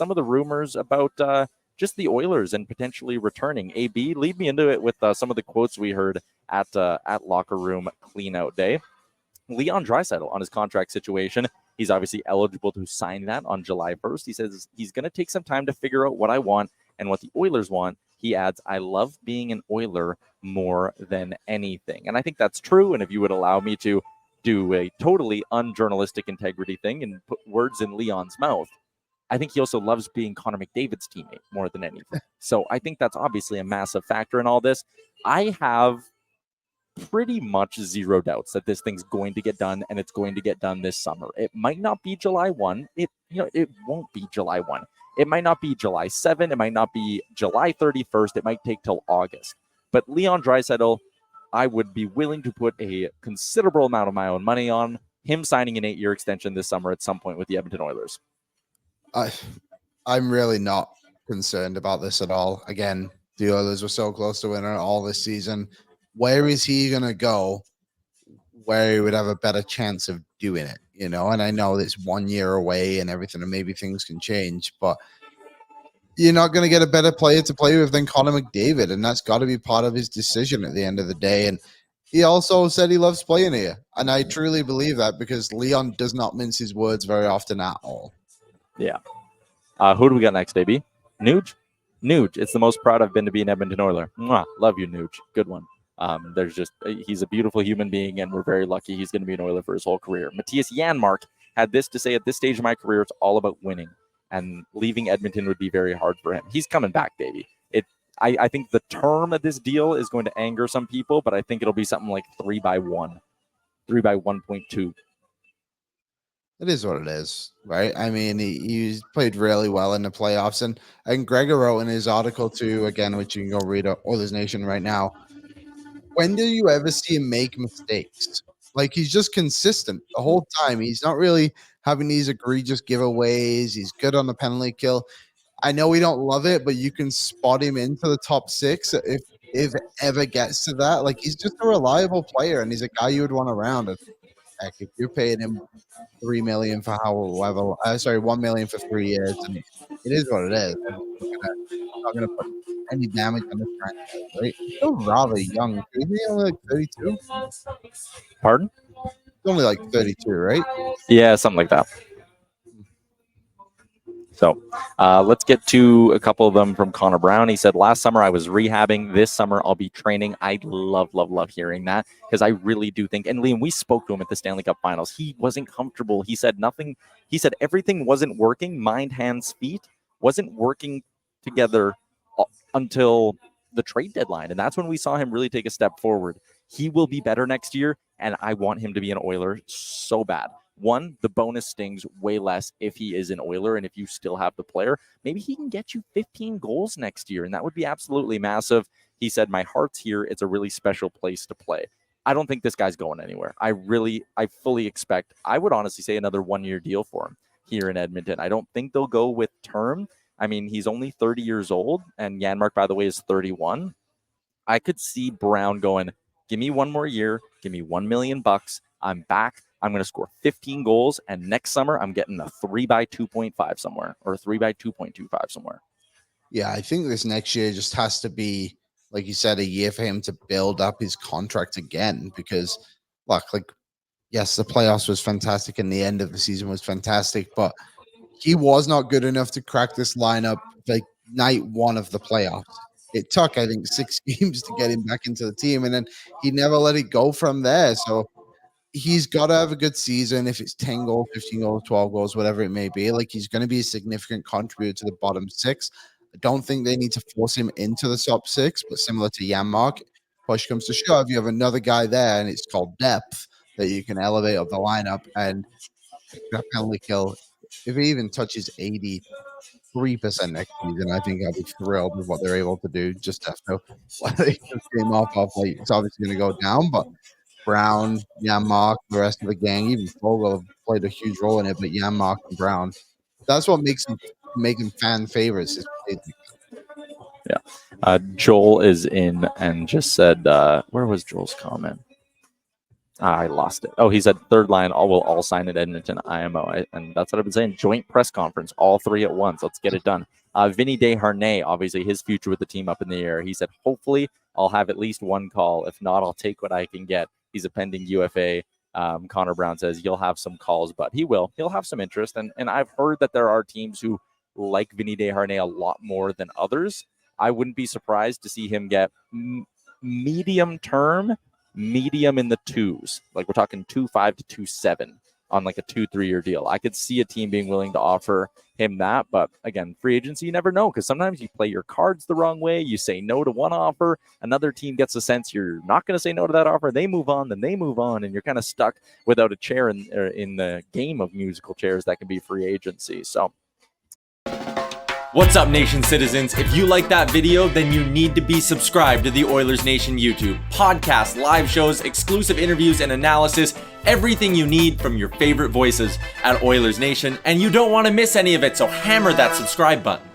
some of the rumors about just the Oilers and potentially returning. AB, lead me into it with some of the quotes we heard at locker room cleanout day. Leon Draisaitl on his contract situation. He's obviously eligible to sign that on July 1st. He says he's going to take some time to figure out what I want and what the Oilers want. He adds, I love being an Oiler more than anything. And I think that's true. And if you would allow me to do a totally unjournalistic integrity thing and put words in Leon's mouth, I think he also loves being Connor McDavid's teammate more than anything. So I think that's obviously a massive factor in all this. I have pretty much zero doubts that this thing's going to get done, and it's going to get done this summer. It might not be July 1. It won't be July 1. It might not be July 7. It might not be July 31st. It might take till August. But Leon Draisaitl, I would be willing to put a considerable amount of my own money on him signing an 8-year extension this summer at some point with the Edmonton Oilers. I'm really not concerned about this at all. Again, the Oilers were so close to winning all this season. Where is he going to go where he would have a better chance of doing it, you know? And I know it's 1 year away and everything, and maybe things can change, but you're not going to get a better player to play with than Connor McDavid, and that's got to be part of his decision at the end of the day. And he also said he loves playing here, and I truly believe that because Leon does not mince his words very often at all. Yeah. Who do we got next, AB? Nuge? Nuge. It's the most proud I've been to be an Edmonton Oiler. Mwah. Love you, Nuge. Good one. He's a beautiful human being, and we're very lucky he's going to be an Oiler for his whole career. Matthias Janmark had this to say: at this stage of my career, it's all about winning, and leaving Edmonton would be very hard for him. He's coming back, baby. I think the term of this deal is going to anger some people, but I think it'll be something like 3x1, 3x1.2. It is what it is, right? I mean, he's played really well in the playoffs, and Gregor wrote in his article too, again, which you can go read at Oilersnation right now. When do you ever see him make mistakes? Like, he's just consistent the whole time. He's not really having these egregious giveaways. He's good on the penalty kill. I know we don't love it, but you can spot him into the top 6 if it ever gets to that. Like, he's just a reliable player, and he's a guy you would want around. And heck, if you're paying him $3 million for $1 million for 3 years, and it is what it is. I'm not gonna put any damage on this franchise, right? He's still rather young. Isn't he only like 32? Pardon? He's only like 32, right? Yeah, something like that. So let's get to a couple of them from Connor Brown. He said, last summer I was rehabbing. This summer I'll be training. I love hearing that, because I really do think, and Liam, we spoke to him at the Stanley Cup Finals. He wasn't comfortable. He said nothing. He said everything wasn't working. Mind, hands, feet wasn't working together until the trade deadline. And that's when we saw him really take a step forward. He will be better next year, and I want him to be an Oiler so bad. One, the bonus stings way less if he is an Oiler, and if you still have the player, maybe he can get you 15 goals next year, and that would be absolutely massive. He said, my heart's here. It's a really special place to play. I don't think this guy's going anywhere. I fully expect, I would honestly say, another 1-year deal for him here in Edmonton. I don't think they'll go with term. I mean, he's only 30 years old, and Janmark, by the way, is 31. I could see Brown going, give me 1 more year, give me $1 million. I'm back. I'm going to score 15 goals, and next summer I'm getting a 3x2.5 somewhere, or a 3x2.25 somewhere. Yeah, I think this next year just has to be, like you said, a year for him to build up his contract again, because, look, like, yes, the playoffs was fantastic and the end of the season was fantastic, but he was not good enough to crack this lineup like night 1 of the playoffs. It took, I think, 6 games to get him back into the team, and then he never let it go from there. So he's got to have a good season. If it's 10 goals, 15 goals, 12 goals, whatever it may be, like, he's going to be a significant contributor to the bottom 6. I don't think they need to force him into the top 6, but similar to Janmark, push comes to shove, you have another guy there, and it's called depth, that you can elevate up the lineup. And that penalty kill, if he even touches 83% next season, I think I'll be thrilled with what they're able to do. Just after what they just came off of, like, it's obviously going to go down, but Brown, Janmark, the rest of the gang, even Fogle have played a huge role in it, but Janmark and Brown, that's what makes them fan favorites. Yeah. Joel is in and just said, where was Joel's comment? I lost it. Oh, he said third line, all will all sign at Edmonton IMO. And that's what I've been saying. Joint press conference, all three at once. Let's get it done. Vinny Desharnais, obviously his future with the team up in the air. He said, hopefully I'll have at least one call. If not, I'll take what I can get. He's a pending UFA. Connor Brown says you'll have some calls, but he will. He'll have some interest. And I've heard that there are teams who like Vinny Desharnais a lot more than others. I wouldn't be surprised to see him get medium term, medium in the twos. Like we're talking 2.5 to 2.7 on like a 2-3 year deal. I could see a team being willing to offer him that, but again, free agency, you never know, because sometimes you play your cards the wrong way. You say no to one offer, another team gets a sense you're not going to say no to that offer. They move on, then they move on, and you're kind of stuck without a chair in the game of musical chairs that can be free agency. So. What's up, Nation citizens? If you like that video, then you need to be subscribed to the Oilers Nation YouTube. Podcasts, live shows, exclusive interviews, and analysis. Everything you need from your favorite voices at Oilers Nation. And you don't want to miss any of it, so hammer that subscribe button.